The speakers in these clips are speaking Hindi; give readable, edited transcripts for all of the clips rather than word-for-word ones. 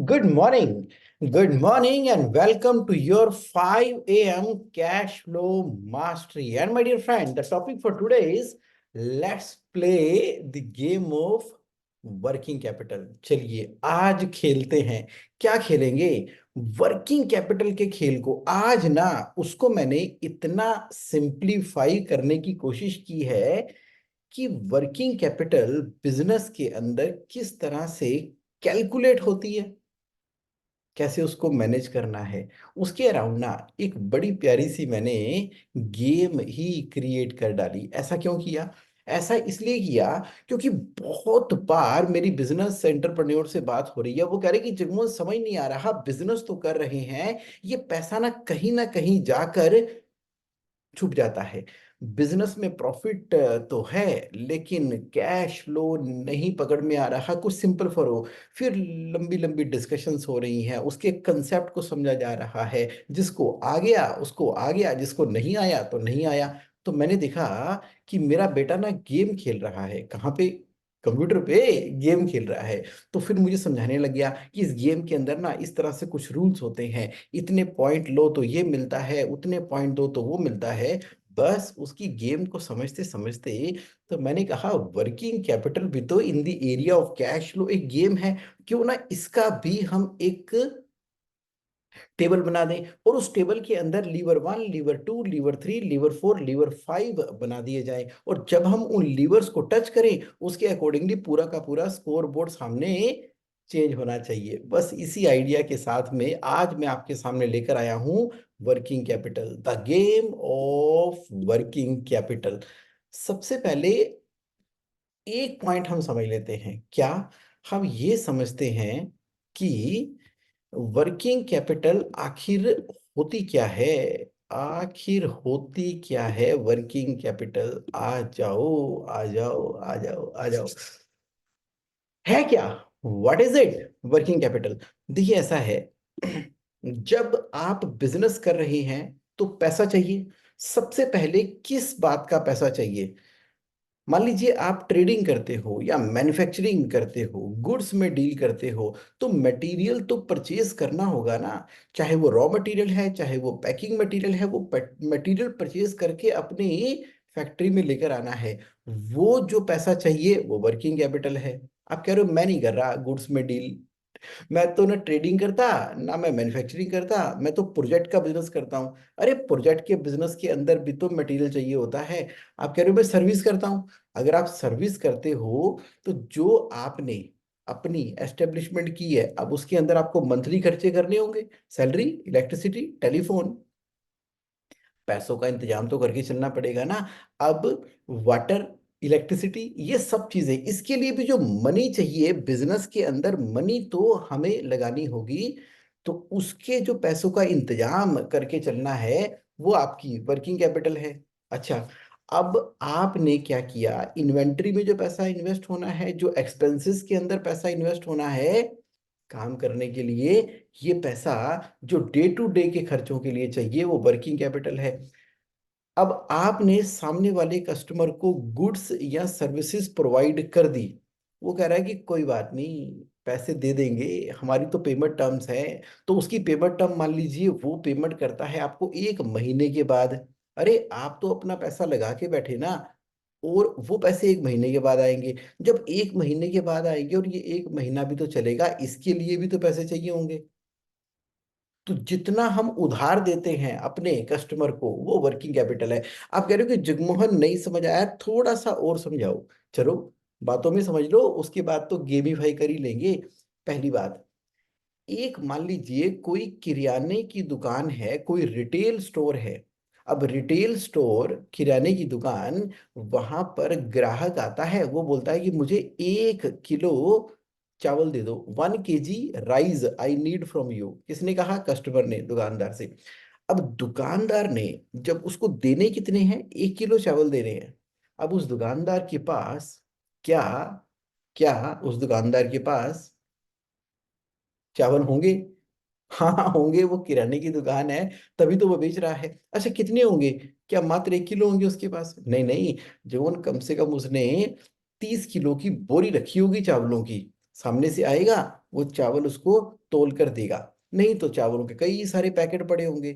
Good morning, and welcome to your 5 a.m. cash flow mastery. And my dear friend, the topic for today is let's play the game of working capital. चलिए आज खेलते हैं। क्या खेलेंगे? वर्किंग कैपिटल के खेल को। आज ना उसको मैंने इतना सिंप्लीफाई करने की कोशिश की है कि वर्किंग कैपिटल बिजनेस के अंदर किस तरह से कैलकुलेट होती है, कैसे उसको मैनेज करना है, उसके अराउंड ना एक बड़ी प्यारी सी मैंने गेम ही क्रिएट कर डाली। ऐसा क्यों किया? ऐसा इसलिए किया क्योंकि बहुत बार मेरी बिजनेस एंटरप्रेन्योर से बात हो रही है। वो कह रहे कि जगमोहन समझ नहीं आ रहा, बिजनेस तो कर रहे हैं, ये पैसा ना कहीं जाकर छुप जाता है। बिजनेस में प्रॉफिट तो है, लेकिन कैश फ्लो नहीं पकड़ में आ रहा। कुछ सिंपल फॉलो, फिर लंबी लंबी डिस्कशंस हो रही हैं, उसके कंसेप्ट को समझा जा रहा है। जिसको आ गया उसको आ गया, जिसको नहीं आया तो नहीं आया। तो मैंने देखा कि मेरा बेटा ना गेम खेल रहा है। कहाँ पे? कंप्यूटर पे गेम खेल रहा है। तो फिर मुझे समझाने लग गया कि इस गेम के अंदर ना इस तरह से कुछ रूल्स होते हैं, इतने पॉइंट लो तो ये मिलता है, उतने पॉइंट दो तो वो मिलता है। बस उसकी गेम को समझते समझते तो मैंने कहा वर्किंग कैपिटल भी तो in the area of cash flow एक गेम है। क्यों ना इसका भी हम एक टेबल बना दें, और उस टेबल के अंदर lever 1, lever 2, lever 3, lever 4, lever 5 बना दिए जाए। और जब हम उन लीवर्स को टच करें, उसके अकॉर्डिंगली पूरा का पूरा स्कोर बोर्ड सामने चेंज होना चाहिए। बस इसी आइडिया के साथ में आज मैं आपके सामने लेकर आया हूं working capital, the game of working capital. सबसे पहले एक पॉइंट हम समझ लेते हैं। क्या? हम ये समझते हैं कि वर्किंग कैपिटल आखिर होती क्या है। आखिर होती क्या है वर्किंग कैपिटल? आ जाओ आ जाओ आ जाओ आ जाओ। है क्या? What is it working capital? देखिए ऐसा है, जब आप बिजनेस कर रहे हैं तो पैसा चाहिए। सबसे पहले किस बात का पैसा चाहिए? मान लीजिए आप ट्रेडिंग करते हो या मैन्युफैक्चरिंग करते हो, गुड्स में डील करते हो, तो मटेरियल तो परचेज करना होगा ना। चाहे वो रॉ मटेरियल है, चाहे वो पैकिंग मटेरियल है, वो मटेरियल परचेज करके अपनी फैक्ट्री में लेकर आना है। वो जो पैसा चाहिए वो वर्किंग कैपिटल है। आप कह रहे हो मैं नहीं कर रहा गुड्स में डील, मैं तो ना ट्रेडिंग करता, ना मैं मैन्युफैक्चरिंग करता, मैं तो प्रोजेक्ट का बिजनेस करता हूँ। अरे प्रोजेक्ट के बिजनेस के अंदर भी तो मटेरियल चाहिए होता है। आप कह रहे हो मैं सर्विस करता हूँ। अगर आप सर्विस करते हो तो जो आपने अपनी एस्टेब्लिशमेंट की है, अब उसके अंदर आपको मंथली खर्चे करने होंगे, सैलरी, इलेक्ट्रिसिटी, टेलीफोन, पैसों का इंतजाम तो करके चलना पड़ेगा ना। अब वाटर, इलेक्ट्रिसिटी, ये सब चीजें, इसके लिए भी जो मनी चाहिए बिजनेस के अंदर, मनी तो हमें लगानी होगी। तो उसके जो पैसों का इंतजाम करके चलना है, वो आपकी वर्किंग कैपिटल है। अच्छा, अब आपने क्या किया? इन्वेंट्री में जो पैसा इन्वेस्ट होना है, जो एक्सपेंसेस के अंदर पैसा इन्वेस्ट होना है काम करने के लिए, ये पैसा जो डे टू डे के खर्चों के लिए चाहिए, वो वर्किंग कैपिटल है। अब आपने सामने वाले कस्टमर को गुड्स या सर्विसेज प्रोवाइड कर दी। वो कह रहा है कि कोई बात नहीं, पैसे दे देंगे, हमारी तो पेमेंट टर्म्स है। तो उसकी पेमेंट टर्म मान लीजिए वो पेमेंट करता है आपको 1 महीने के बाद। अरे आप तो अपना पैसा लगा के बैठे ना, और वो पैसे 1 महीने के बाद आएंगे। जब 1 महीने के बाद आएंगे और ये 1 महीना भी तो चलेगा, इसके लिए भी तो पैसे चाहिए होंगे। तो जितना हम उधार देते हैं अपने कस्टमर को, वो वर्किंग कैपिटल है। आप कह रहे हो कि जगमोहन नहीं समझ आया, थोड़ा सा और समझाओ। चलो बातों में समझ लो, उसके बाद तो गेमीफाई कर ही लेंगे। पहली बात, एक मान लीजिए कोई किराने की दुकान है, कोई रिटेल स्टोर है। अब रिटेल स्टोर, किराने की दुकान, वहां पर ग्राहक आता है, वो बोलता है कि मुझे 1 किलो चावल दे दो, 1 kg rice I need from you. किसने कहा? कस्टमर ने दुकानदार से। अब दुकानदार ने जब उसको देने कितने हैं, 1 किलो चावल दे रहे हैं। अब उस दुकानदार के पास क्या क्या उस दुकानदार के पास चावल होंगे? हाँ होंगे, वो किराने की दुकान है, तभी तो वो बेच रहा है। अच्छा कितने होंगे? क्या मात्र 1 किलो होंगे उसके पास? नहीं नहीं, जो कम से कम उसने 30 किलो की बोरी रखी होगी चावलों की। सामने से आएगा, वो चावल उसको तोल कर देगा, नहीं तो चावलों के कई सारे पैकेट पड़े होंगे।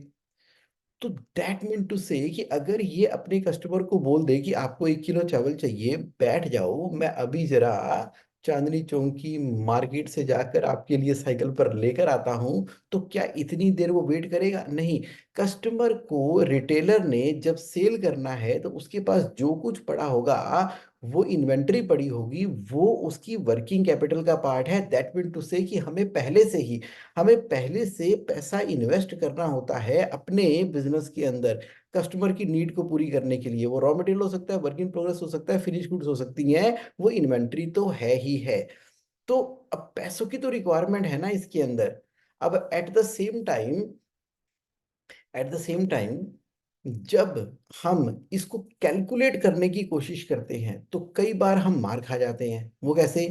तो दैट मीन टू से कि अगर ये अपने कस्टमर को बोल दे कि आपको 1 किलो चावल चाहिए, बैठ जाओ, मैं अभी जरा चांदनी चौक की मार्केट से जाकर आपके लिए साइकिल पर लेकर आता हूं, तो क्या इतनी देर वो वेट करेगा? नहीं। कस्टमर को रिटेलर ने जब सेल करना है तो उसके पास जो कुछ पड़ा होगा, वो इन्वेंट्री पड़ी होगी, वो उसकी वर्किंग कैपिटल का पार्ट है। दैट मीन टू से कि हमें पहले से पैसा इन्वेस्ट करना होता है अपने बिजनेस के अंदर, कस्टमर की नीड को पूरी करने के लिए। वो रॉ मटेरियल हो सकता है, वर्क इन प्रोग्रेस हो सकता है, फिनिश गुड्स हो सकती हैं, वो इन्वेंट्री तो है ही है। तो अब पैसों की तो रिक्वायरमेंट है ना इसके अंदर। अब एट द सेम टाइम जब हम इसको कैलकुलेट करने की कोशिश करते हैं तो कई बार हम मार खा जाते हैं। वो कैसे?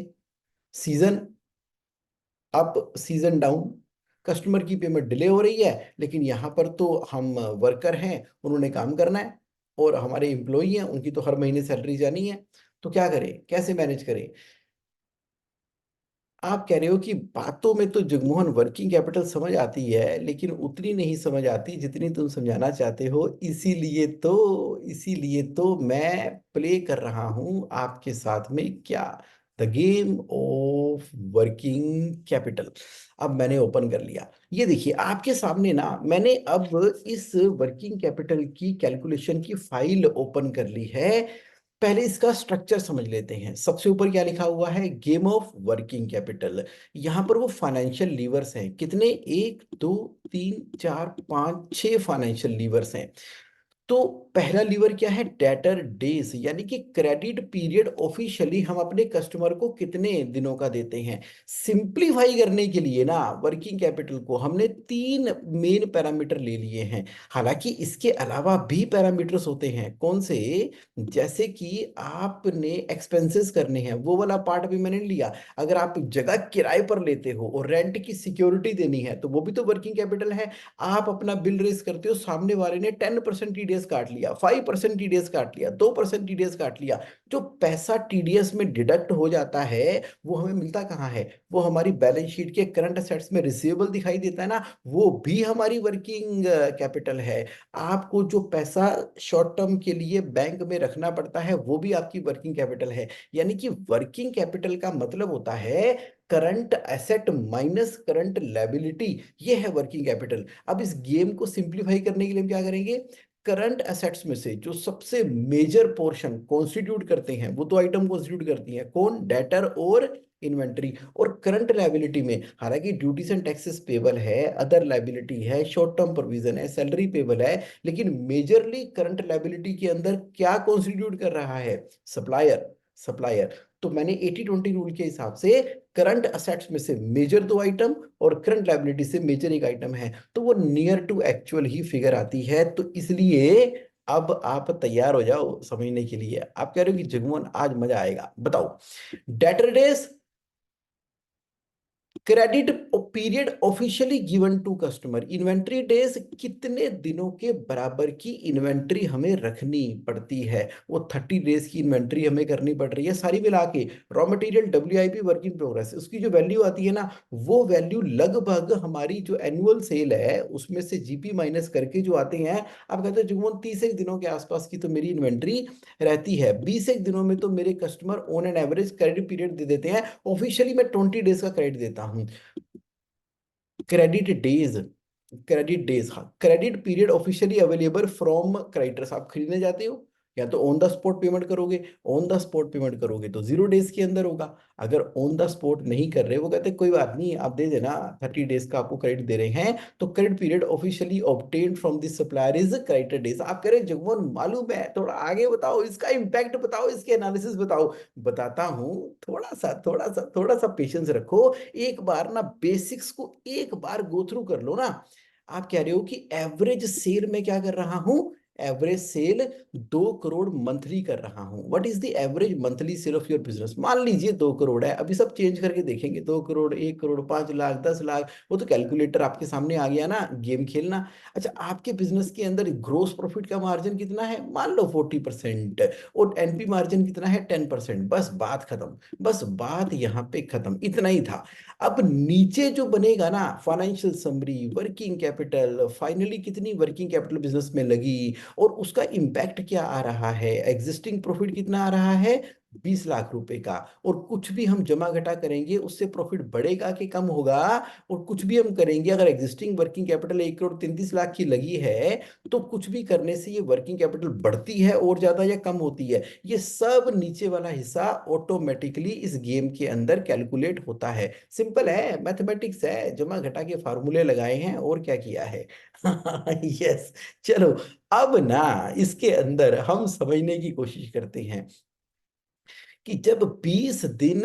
Season up, season down, customer की पेमेंट डिले हो रही है, लेकिन यहाँ पर तो हम वर्कर हैं, उन्होंने काम करना है, और हमारे एम्प्लॉई हैं, उनकी तो हर महीने सैलरी जानी है। तो क्या करें, कैसे मैनेज करें? आप कह रहे हो कि बातों में तो जगमोहन वर्किंग कैपिटल समझ आती है, लेकिन उतनी नहीं समझ आती जितनी तुम समझाना चाहते हो। इसीलिए तो मैं प्ले कर रहा हूं आपके साथ में, क्या? The game of working capital. अब मैंने ओपन कर लिया, ये देखिए आपके सामने ना, मैंने अब इस वर्किंग कैपिटल की कैलकुलेशन की फाइल ओपन कर ली है। पहले इसका स्ट्रक्चर समझ लेते हैं। सबसे ऊपर क्या लिखा हुआ है? Game of working capital. यहां पर वो फाइनेंशियल लीवर्स हैं, कितने? 1 2 3 4 5 6 फाइनेंशियल लीवर्स हैं। तो पहला लीवर क्या है? डेटर डेज, यानी कि क्रेडिट पीरियड ऑफिशियली हम अपने कस्टमर को कितने दिनों का देते हैं। सिंपलीफाई करने के लिए ना वर्किंग कैपिटल को हमने 3 मेन पैरामीटर ले लिए हैं। हालांकि इसके अलावा भी पैरामीटर्स होते हैं। कौन से? जैसे कि आपने एक्सपेंसेस करने हैं, वो वाला पार्ट भी मैंने लिया। अगर आप जगह किराए पर लेते हो और रेंट की सिक्योरिटी देनी है, तो वो भी तो वर्किंग कैपिटल है। आप अपना बिल रेस करते हो, सामने वाले ने 10% टीडीएस काट लिया, 5% टीडीएस काट लिया, 2% टीडीएस काट लिया। जो पैसा टीडीएस में डिडक्ट हो जाता है, वो हमें मिलता कहाँ है? वो हमारी बैलेंस शीट के करंट असेट्स में रिसीवेबल दिखाई देता है ना, वो भी हमारी वर्किंग कैपिटल है। आपको जो पैसा शॉर्ट टर्म के लिए बैंक में रखना पड़ता है, वो भी आपकी वर्किंग कैपिटल है। यानी कि वर्किंग कैपिटल का मतलब होता है current asset minus current liability, ये है वर्किंग कैपिटल। अब इस गेम को सिंप्लीफाई करने के लिए हम क्या करेंगे? करंट एसेट्स में से जो सबसे मेजर पोर्शन कॉन्स्टिट्यूट करते हैं, वो दो आइटम कॉन्स्टिट्यूट करती हैं, कौन? डेटर और इन्वेंट्री। और करंट लायबिलिटी में हालांकि ड्यूटीज एंड टैक्सेस पेबल है, अदर लायबिलिटी है, शॉर्ट टर्म प्रोविजन है, सैलरी पेबल है, लेकिन मेजरली करंट लायबिलिटी के अंदर क्या कॉन्स्टिट्यूट कर रहा है? सप्लायर। तो मैंने 80-20 रूल के हिसाब से करंट असेट्स में से मेजर दो आइटम और करंट लायबिलिटी से मेजर एक आइटम है, तो वो नियर टू एक्चुअल ही फिगर आती है। तो इसलिए अब आप तैयार हो जाओ समझने के लिए। आप कह रहे हो कि जगमोहन आज मजा आएगा, बताओ। Debtor days, credit period officially given to customer, inventory days, कितने दिनों के बराबर की इन्वेंट्री हमें रखनी पड़ती है? वो 30 डेज की इन्वेंट्री हमें करनी पड़ रही है सारी मिला के। Raw material WIP work in progress, उसकी जो वैल्यू आती है ना, वो वैल्यू लगभग हमारी जो एनुअल सेल है उसमें से जीपी माइनस करके जो आते हैं। आप कहते हो जुगमोहन 30 दिनों के आसपास की तो मेरी इन्वेंट्री रहती है, 20 दिनों में तो मेरे customer on an average credit period दे देते हैं। ऑफिशियली मैं 20 डेज का क्रेडिट देता हूँ। क्रेडिट डेज, हाँ, credit period officially available from creditors. आप खरीदने जाते हो, या तो ऑन द स्पॉट पेमेंट करोगे, ऑन द स्पॉट पेमेंट करोगे तो 0 डेज के अंदर होगा। अगर ऑन द स्पॉट नहीं कर रहे, वो कहते हैं कोई बात नहीं आप दे देना, 30 डेज का आपको क्रेडिट दे रहे हैं, तो credit period officially obtained from the supplier is credit days. आप कह रहे हैं जगमोहन मालूम है, थोड़ा आगे बताओ, इसका इंपैक्ट बताओ, इसके एनालिसिस बताओ। बताता हूं, थोड़ा सा पेशेंस रखो। एक बार ना बेसिक्स को एक बार गो थ्रू कर लो ना। आप कह रहे हो कि एवरेज सेल में क्या कर रहा हूं? एवरेज सेल 2 करोड़ मंथली कर रहा हूं। What is the average monthly cell of your business? मान लीजिए 2 करोड़ है, अभी सब चेंज करके देखेंगे, 2 करोड़, 1 करोड़, 5 लाख, 10 लाख, वो तो कैलकुलेटर आपके सामने आ गया ना, गेम खेलना। अच्छा, आपके बिजनेस के अंदर ग्रोस प्रॉफिट का मार्जिन कितना है? मान लो 40%, और एनपी मार्जिन कितना है? 10%। बस बात खत्म, बस बात यहाँ पे खत्म, इतना ही था। अब नीचे जो बनेगा ना, financial summary, working capital, finally कितनी वर्किंग कैपिटल बिजनेस में लगी और उसका इंपैक्ट क्या आ रहा है, एग्जिस्टिंग प्रॉफिट कितना आ रहा है? 20 लाख रुपए का। और कुछ भी हम जमा घटा करेंगे उससे प्रॉफिट बढ़ेगा कि कम होगा? और कुछ भी हम करेंगे, अगर existing working capital 1 crore 33 lakh की लगी है, तो कुछ भी करने से ये वर्किंग कैपिटल बढ़ती है और ज्यादा या कम होती है? ये सब नीचे वाला हिस्सा ऑटोमेटिकली इस गेम के अंदर कैलकुलेट होता है। सिंपल है, मैथमेटिक्स है, जमा घटा के फार्मूले लगाए हैं और क्या किया है। यस। चलो, अब ना इसके अंदर हम समझने की कोशिश करते हैं कि जब 20 दिन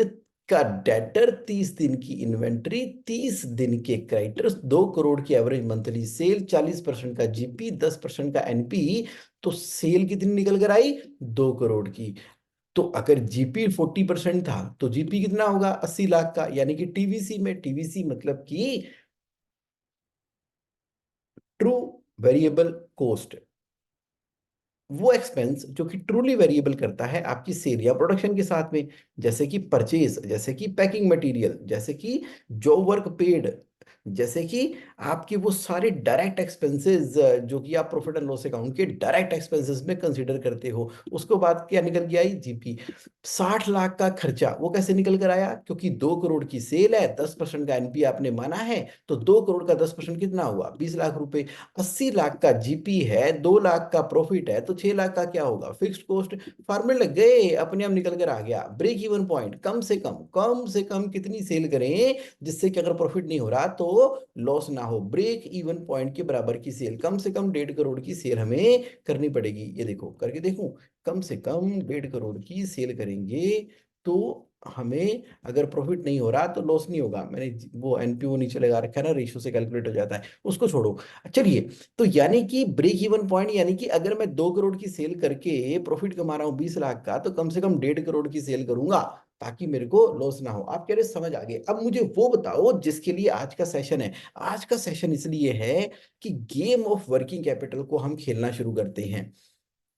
का डेटर, 30 दिन की इन्वेंट्री, 30 दिन के क्रेडिटर्स, 2 करोड़ की एवरेज मंथली सेल, 40% का जीपी, 10% का एनपी, तो सेल कितनी निकल कर आई? 2 करोड़ की। तो अगर जीपी 40% था तो जीपी कितना होगा? 80 लाख का, यानी कि टीवीसी में, टीवीसी मतलब कि ट्रू वेरिएबल कॉस्ट, वो एक्सपेंस जो कि ट्रूली वेरिएबल करता है आपकी सेल या प्रोडक्शन के साथ में, जैसे कि परचेज, जैसे कि पैकिंग मटेरियल, जैसे कि जॉब वर्क पेड, जैसे कि आपके वो सारे डायरेक्ट एक्सपेंसेस जो कि आप प्रॉफिट एंड लॉस अकाउंट के डायरेक्ट एक्सपेंसेस में कंसीडर करते हो। उसके बाद क्या निकल के आई? जीपी। 60 लाख का खर्चा वो कैसे निकल कर आया? क्योंकि 2 करोड़ की सेल है, 10% का एनपी आपने माना है, तो 2 करोड़ का 10% कितना हुआ? 20 लाख रुपए। 80 लाख का जीपी है, 2 लाख का प्रॉफिट है, तो 6 लाख का क्या होगा? Fixed cost. फार्मूले लग गए, अपने आप निकल कर आ गया। ब्रेक इवन पॉइंट, कम से कम कितनी सेल करें जिससे कि अगर प्रॉफिट नहीं हो रहा तो लॉस ना हो? ब्रेक इवन पॉइंट के बराबर की सेल, कम से कम 1.5 करोड़ की सेल हमें करनी पड़ेगी। ये देखो करके देखूं, कम से कम 1.5 करोड़ की सेल करेंगे तो हमें अगर प्रॉफिट नहीं हो रहा तो लॉस नहीं होगा। मैंने वो एनपीओ नीचे लगा रखा है ना, रेशियो से कैलकुलेट हो जाता है, उसको छोड़ो। चलिए, तो यानी कि ब्रेक इवन पॉइंट, यानी कि अगर मैं 2 करोड़ की सेल करके प्रॉफिट कमा रहा हूं 20 लाख का, तो कम से कम 1.5 करोड़ की सेल करूंगा ताकि मेरे को लॉस ना हो। आप कह रहे समझ आ गए। अब मुझे वो बताओ जिसके लिए आज का सेशन है। आज का सेशन इसलिए है कि गेम ऑफ वर्किंग कैपिटल को हम खेलना शुरू करते हैं।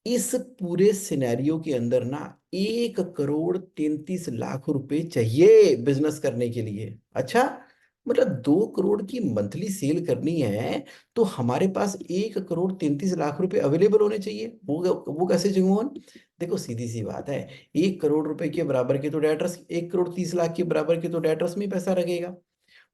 इस पूरे सिनेरियो के अंदर ना 1 करोड़ 33 लाख रुपए चाहिए बिजनेस करने के लिए। अच्छा, मतलब 2 करोड़ की मंथली सेल करनी है तो हमारे पास 1 करोड़ 33 लाख रुपए अवेलेबल होने चाहिए। वो कैसे जगमोहन? देखो सीधी सी बात है, 1 करोड़ रुपए के बराबर के तो डेटर्स, 1 करोड़ 30 लाख के बराबर के तो डेटर्स में पैसा लगेगा।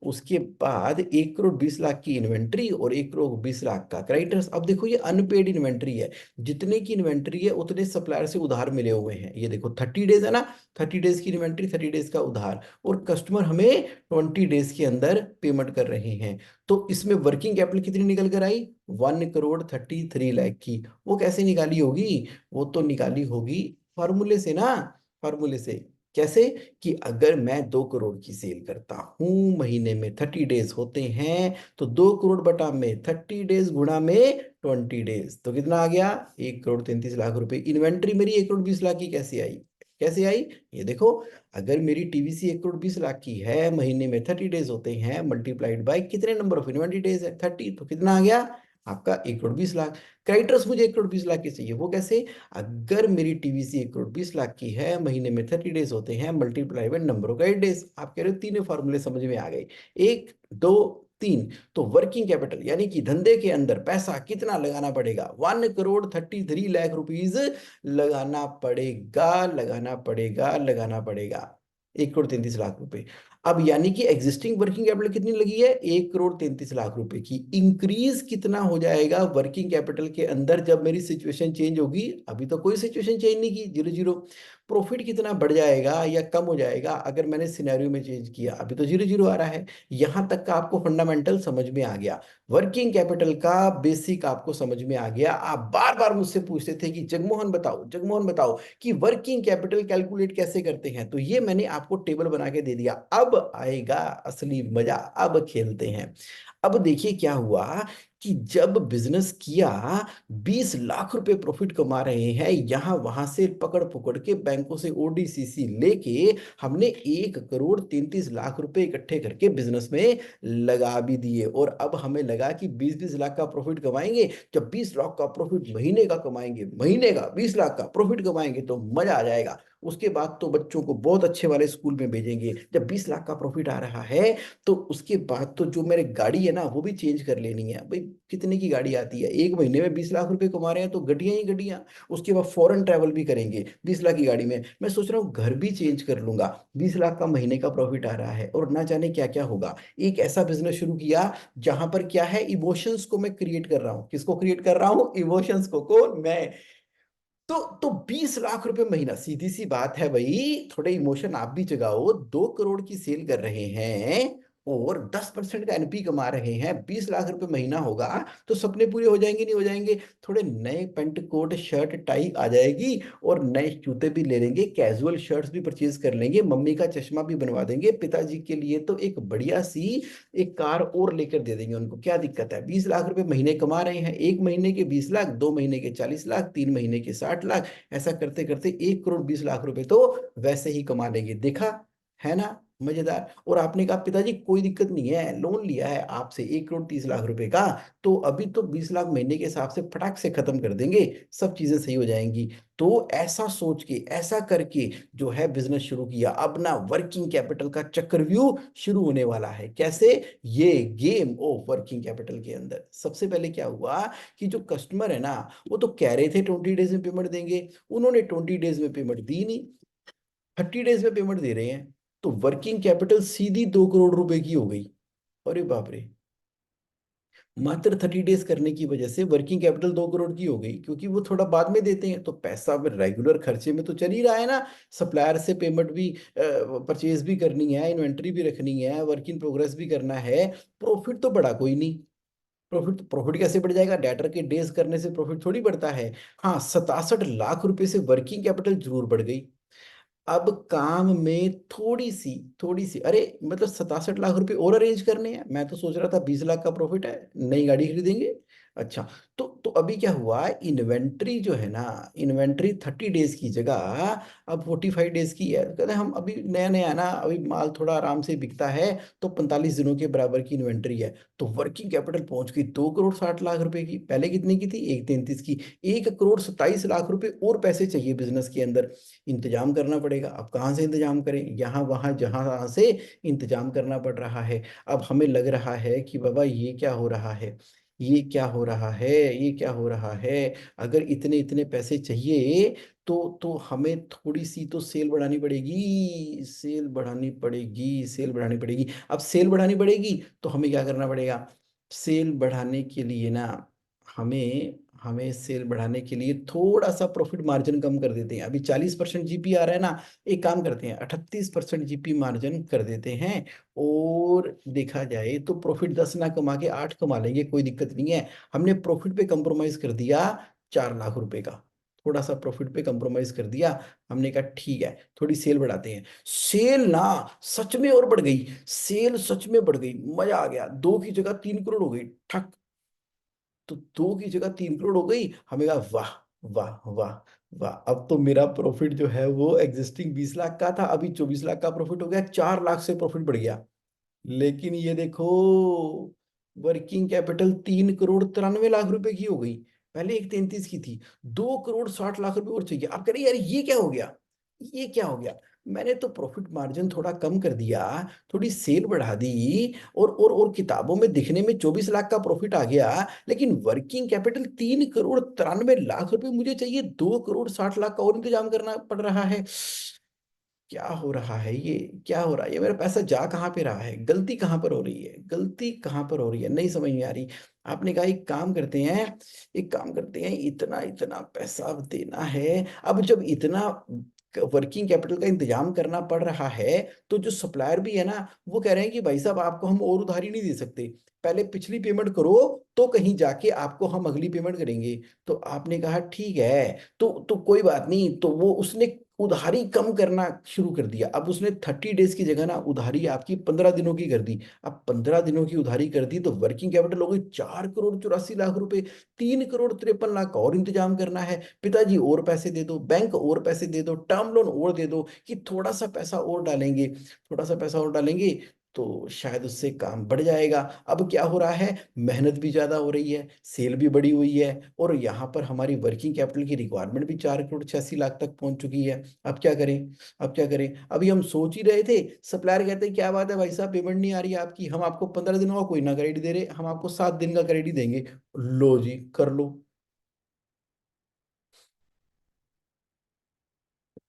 उसके बाद 1 करोड़ 20 लाख की इन्वेंट्री और 1 करोड़ 20 लाख का क्रेडिटर्स। अब देखो ये अनपेड इन्वेंट्री है, जितने की इन्वेंट्री है उतने सप्लायर से उधार मिले हुए हैं। ये देखो 30 डेज है ना, 30 डेज की इन्वेंट्री, 30 डेज का उधार, और कस्टमर हमें 20 डेज के अंदर पेमेंट कर रहे हैं। तो इसमें वर्किंग कैपिटल कितनी निकल कर आई? 1 करोड़ 33 लाख की। वो कैसे निकाली होगी? वो तो निकाली होगी फॉर्मूले से ना, फॉर्मूले से। कैसे? कि अगर मैं 2 करोड़ की सेल करता हूं, महीने में 30 डेज होते हैं, तो 2 करोड़ बटा में 30 डेज गुणा में 20 डेज, तो कितना आ गया? 1 करोड़ 33 लाख रुपए। इन्वेंट्री मेरी 1 करोड़ 20 लाख की कैसे आई? कैसे आई? ये देखो, अगर मेरी टीवीसी 1 करोड़ 20 लाख की है, महीने में 30 डेज होते हैं, मल्टीप्लाइड बाय कितने नंबर ऑफ इन्वेंट्री डेज है? 30, तो कितना आ गया आपका? 1 करोड़ 20 लाख। क्रेडिटर्स मुझे 1 करोड़ 20 लाख की चाहिए, वो कैसे? अगर मेरी टीवीसी 1 करोड़ 20 लाख की है, महीने में 30 डेज होते हैं, multiply by number of credit days. आप कह रहे हो तीनों फॉर्मूले समझ में आ गए, 1 2 3। तो वर्किंग कैपिटल यानी कि धंधे के अंदर पैसा कितना लगाना पड़ेगा? 1 करोड़ 33 लाख रुपीज लगाना पड़ेगा, लगाना पड़ेगा, लगाना पड़ेगा। 1 करोड़ 33 लाख रुपए। अब यानी कि एग्जिस्टिंग वर्किंग कैपिटल कितनी लगी है? 1 करोड़ 33 लाख रुपए की। इंक्रीज कितना हो जाएगा वर्किंग कैपिटल के अंदर जब मेरी सिचुएशन चेंज होगी? अभी तो कोई सिचुएशन चेंज नहीं की, 0 0। प्रॉफिट कितना बढ़ जाएगा या कम हो जाएगा अगर मैंने सिनेरियो में चेंज किया? अभी तो 0 0 आ रहा है। यहां तक का आपको फंडामेंटल समझ में आ गया, वर्किंग कैपिटल का बेसिक आपको समझ में आ गया। आप बार बार मुझसे पूछते थे कि जगमोहन बताओ, जगमोहन बताओ कि वर्किंग कैपिटल कैलकुलेट कैसे करते हैं, तो ये मैंने आपको टेबल बना के दे दिया। अब आएगा असली मजा, अब खेलते हैं। अब देखिए क्या हुआ कि जब बिजनेस किया, 20 लाख रुपए प्रॉफिट कमा रहे हैं, यहां वहां से पकड़ पकड़ के बैंकों से ओडीसीसी लेके हमने 1 करोड़ 33 लाख रुपए इकट्ठे करके बिजनेस में लगा भी दिए। और अब हमें लगा कि 20-20 लाख का प्रॉफिट कमाएंगे। जब 20 लाख का प्रॉफिट महीने का कमाएंगे, महीने का 20 लाख का प्रॉफिट कमाएंगे तो मजा आ जाएगा। उसके बाद तो बच्चों को बहुत अच्छे वाले स्कूल में भेजेंगे। जब 20 लाख का प्रॉफिट आ रहा है तो उसके बाद तो जो मेरे गाड़ी है ना वो भी चेंज कर लेनी है भाई। कितने की गाड़ी आती है, एक महीने में 20 लाख रुपए कमा रहे हैं तो गड्डियां ही गड्डियां। उसके बाद फॉरेन ट्रैवल भी करेंगे 20 लाख की गाड़ी में। मैं सोच रहा हूँ घर भी चेंज कर लूंगा। 20 लाख का महीने का प्रॉफिट आ रहा है और ना जाने क्या क्या होगा। एक ऐसा बिजनेस शुरू किया जहां पर क्या है, इमोशंस को मैं क्रिएट कर रहा हूँ। किसको क्रिएट कर रहा हूँ? इमोशंस को। कौन? मैं। तो 20 लाख रुपए महीना, सीधी सी बात है भाई, थोड़े इमोशन आप भी जगाओ। 2 करोड़ की सेल कर रहे हैं और 10% का एनपी कमा रहे हैं, 20 लाख रुपए महीना होगा तो सपने पूरे हो जाएंगे नहीं हो जाएंगे? थोड़े नए पेंट कोट शर्ट टाई आ जाएगी और नए जूते भी ले लेंगे, कैजुअल शर्ट्स भी परचेज कर लेंगे, मम्मी का चश्मा भी बनवा देंगे, पिताजी के लिए तो एक बढ़िया सी एक कार और लेकर दे देंगे उनको। क्या दिक्कत है? 20 लाख रुपए महीने कमा रहे हैं, एक महीने के 20 लाख, 2 महीने के 40 लाख, 3 महीने के 60 लाख, ऐसा करते करते 1 करोड़ 20 लाख रुपए तो वैसे ही कमा लेंगे। देखा? है ना मजेदार? और आपने कहा पिताजी कोई दिक्कत नहीं है, लोन लिया है आपसे 1 करोड़ 30 लाख रुपए का, तो अभी तो 20 लाख महीने के हिसाब से फटाक से खत्म कर देंगे, सब चीजें सही हो जाएंगी। तो ऐसा सोच के, ऐसा करके जो है बिजनेस शुरू किया। अब ना वर्किंग कैपिटल का चक्रव्यूह शुरू होने वाला है। कैसे? ये गेम ऑफ वर्किंग कैपिटल के अंदर सबसे पहले क्या हुआ कि जो कस्टमर है ना वो तो कह रहे थे 20 डेज में पेमेंट देंगे, उन्होंने 20 डेज में पेमेंट दी नहीं, 30 डेज में पेमेंट दे रहे हैं। तो वर्किंग कैपिटल सीधी 2 करोड़ रुपए की हो गई। अरे बाप रे! मात्र 30 डेज करने की वजह से वर्किंग कैपिटल 2 करोड़ की हो गई, क्योंकि वो थोड़ा बाद में देते हैं तो पैसा अब रेगुलर खर्चे में तो चल ही रहा है ना। सप्लायर से पेमेंट भी, परचेज भी करनी है, इन्वेंट्री भी रखनी है, वर्क इन प्रोग्रेस भी करना है। प्रॉफिट तो बढ़ा कोई नहीं। प्रॉफिट प्रॉफिट कैसे बढ़ जाएगा? डेटर के डेज करने से प्रॉफिट थोड़ी बढ़ता है। हाँ, 67 लाख रुपए से वर्किंग कैपिटल जरूर बढ़ गई। अब काम में थोड़ी सी अरे मतलब 67 लाख रुपए और अरेंज करने हैं। मैं तो सोच रहा था 20 लाख का प्रॉफिट है, नई गाड़ी खरीदेंगे। अच्छा, तो अभी क्या हुआ, इन्वेंट्री जो है ना, इन्वेंट्री 30 डेज की जगह अब 45 डेज की है। तो कहते हैं हम अभी नया नया है ना, अभी माल थोड़ा आराम से बिकता है, तो 45 दिनों के बराबर की इन्वेंट्री है। तो वर्किंग कैपिटल पहुंच गई 2 करोड़ 60 लाख रुपए की। पहले कितनी की थी? 1 33 की। 1 करोड़ 27 लाख रुपए और पैसे चाहिए बिजनेस के अंदर। इंतजाम करना पड़ेगा। अब कहाँ से इंतजाम करें? यहाँ वहाँ जहाँ से इंतजाम करना पड़ रहा है। अब हमें लग रहा है कि बाबा ये क्या हो रहा है, ये क्या हो रहा है, ये क्या हो रहा है। अगर इतने इतने पैसे चाहिए तो हमें थोड़ी सी तो सेल बढ़ानी पड़ेगी, सेल बढ़ानी पड़ेगी, सेल बढ़ानी पड़ेगी। अब सेल बढ़ानी पड़ेगी तो हमें क्या करना पड़ेगा? सेल बढ़ाने के लिए ना, हमें हमें सेल बढ़ाने के लिए थोड़ा सा प्रॉफिट मार्जिन कम कर देते हैं। अभी 40% जीपी आ रहा है ना, एक काम करते हैं 38% जीपी मार्जिन कर देते हैं। और देखा जाए तो प्रॉफिट 10 ना कमा के 8 कमा लेंगे, कोई दिक्कत नहीं है। हमने प्रॉफिट पे कंप्रोमाइज कर दिया 4 लाख रुपए का, थोड़ा सा प्रॉफिट पे कंप्रोमाइज कर दिया। हमने कहा ठीक है थोड़ी सेल बढ़ाते हैं। सेल ना सच में और बढ़ गई, सेल सच में बढ़ गई, मजा आ गया। 2 की जगह 3 करोड़ हो गई, ठक। तो 2 की जगह 3 करोड़ हो गई। हमें कहा वाह, वाह वाह वाह, अब तो मेरा प्रॉफिट जो है वो एग्जिस्टिंग 20 लाख का था, अभी 24 लाख का प्रॉफिट हो गया, 4 लाख से प्रॉफिट बढ़ गया। लेकिन ये देखो, वर्किंग कैपिटल 3 करोड़ 93 लाख रुपए की हो गई। पहले 1 33 की थी, 2 करोड़ 60 लाख रुपए और चाहिए। आप कह रहे यार ये क्या हो गया, ये क्या हो गया? मैंने तो प्रॉफिट मार्जिन थोड़ा कम कर दिया, थोड़ी सेल बढ़ा दी, और किताबों में दिखने में 24 लाख का प्रॉफिट आ गया, लेकिन वर्किंग कैपिटल 3 करोड़ 93 लाख रुपए मुझे चाहिए, 2 करोड़ 60 लाख का और इंतजाम करना पड़ रहा है। क्या हो रहा है ये? क्या हो रहा है ये? मेरा पैसा जा कहाँ पे रहा है? गलती कहाँ पर हो रही है? गलती कहाँ पर हो रही है? नहीं समझ में आ रही। आपने कहा एक काम करते हैं, एक काम करते हैं, इतना इतना पैसा अब देना है। अब जब इतना वर्किंग कैपिटल का इंतजाम करना पड़ रहा है तो जो सप्लायर भी है ना वो कह रहे हैं कि भाई साहब आपको हम और उधारी नहीं दे सकते, पहले पिछली पेमेंट करो तो कहीं जाके आपको हम अगली पेमेंट करेंगे। तो आपने कहा ठीक है, तो कोई बात नहीं। तो वो उसने उधारी कम करना शुरू कर दिया। अब उसने 30 डेज की जगह ना उधारी आपकी 15 दिनों की कर दी। अब 15 दिनों की उधारी कर दी तो वर्किंग कैपिटल हो गई 4 करोड़ 84 लाख रुपए। 3 करोड़ 53 लाख का और इंतजाम करना है। पिताजी और पैसे दे दो, बैंक और पैसे दे दो, टर्म लोन और दे दो, कि थोड़ा सा पैसा और डालेंगे, थोड़ा सा पैसा और डालेंगे तो शायद उससे काम बढ़ जाएगा। अब क्या हो रहा है, मेहनत भी ज्यादा हो रही है, सेल भी बढ़ी हुई है, और यहाँ पर हमारी वर्किंग कैपिटल की रिक्वायरमेंट भी 4 करोड़ 86 लाख तक पहुंच चुकी है। अब क्या करें, अब क्या करें। अभी हम सोच ही रहे थे, सप्लायर कहते हैं क्या बात है भाई साहब, पेमेंट नहीं आ रही है आपकी, हम आपको 15 दिनों का कोई ना क्रेडिट दे रहे, हम आपको 7 दिन का क्रेडिट देंगे। लो जी, कर लो।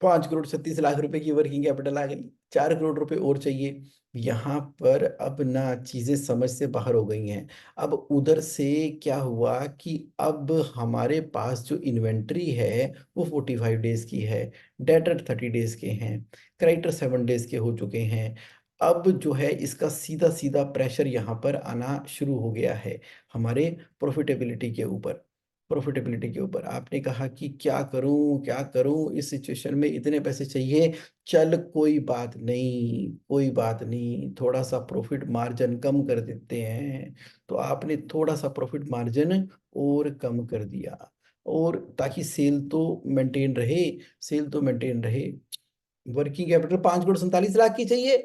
5 करोड़ 36 लाख रुपए की वर्किंग कैपिटल आ गई। 4 करोड़ रुपए और चाहिए। यहाँ पर अब ना चीजें समझ से बाहर हो गई हैं। अब उधर से क्या हुआ कि अब हमारे पास जो इन्वेंट्री है वो 45 डेज की है, डेटर 30 डेज के हैं, क्रेडिटर 7 डेज के हो चुके हैं। अब जो है इसका सीधा सीधा प्रेशर यहाँ पर आना शुरू हो गया है हमारे प्रॉफिटेबिलिटी के ऊपर। प्रॉफिटेबिलिटी के ऊपर आपने कहा कि क्या करूं क्या करूं, इस सिचुएशन में इतने पैसे चाहिए। चल कोई बात नहीं, कोई बात नहीं, थोड़ा सा प्रॉफिट मार्जिन कम कर देते हैं। तो आपने थोड़ा सा प्रॉफिट मार्जिन और कम कर दिया, और ताकि सेल तो मेंटेन रहे, सेल तो मेंटेन रहे। वर्किंग कैपिटल 5 करोड़ 47 लाख की चाहिए।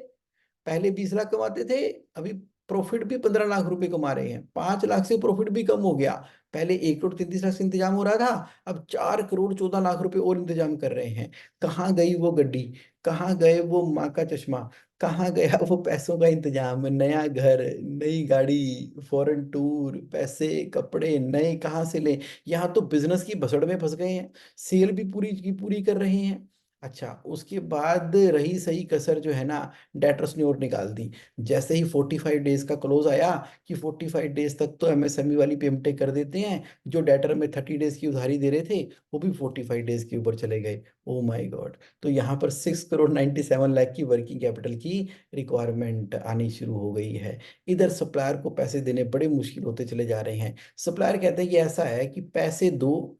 पहले 20 लाख कमाते थे, अभी प्रॉफिट भी 15 लाख रुपए कमा रहे हैं, 5 लाख से प्रॉफिट भी कम हो गया। पहले 1 करोड़ 33 लाख से इंतजाम हो रहा था, अब 4 करोड़ 14 लाख रुपए और इंतजाम कर रहे हैं। कहाँ गई वो गड्डी, कहाँ गए वो माँ का चश्मा, कहाँ गया वो पैसों का इंतजाम, नया घर, नई गाड़ी, फॉरेन टूर, पैसे कपड़े नए कहाँ से लें। यहाँ तो बिजनेस की भसड़ में फंस गए हैं, सेल भी पूरी की पूरी कर रहे हैं। अच्छा, उसके बाद रही सही कसर जो है ना, डेटर्स ने और निकाल दी। जैसे ही 45 डेज का क्लोज आया कि 45 डेज तक तो एमएसएमई वाली पेमेंटें कर देते हैं, जो डेटर में 30 डेज की उधारी दे रहे थे वो भी 45 डेज के ऊपर चले गए। Oh my God. तो यहाँ पर 6 करोड़ 97 लाख की वर्किंग कैपिटल की रिक्वायरमेंट आनी शुरू हो गई है। इधर सप्लायर को पैसे देने बड़े मुश्किल होते चले जा रहे हैं। सप्लायर कहते हैं कि ऐसा है कि पैसे दो,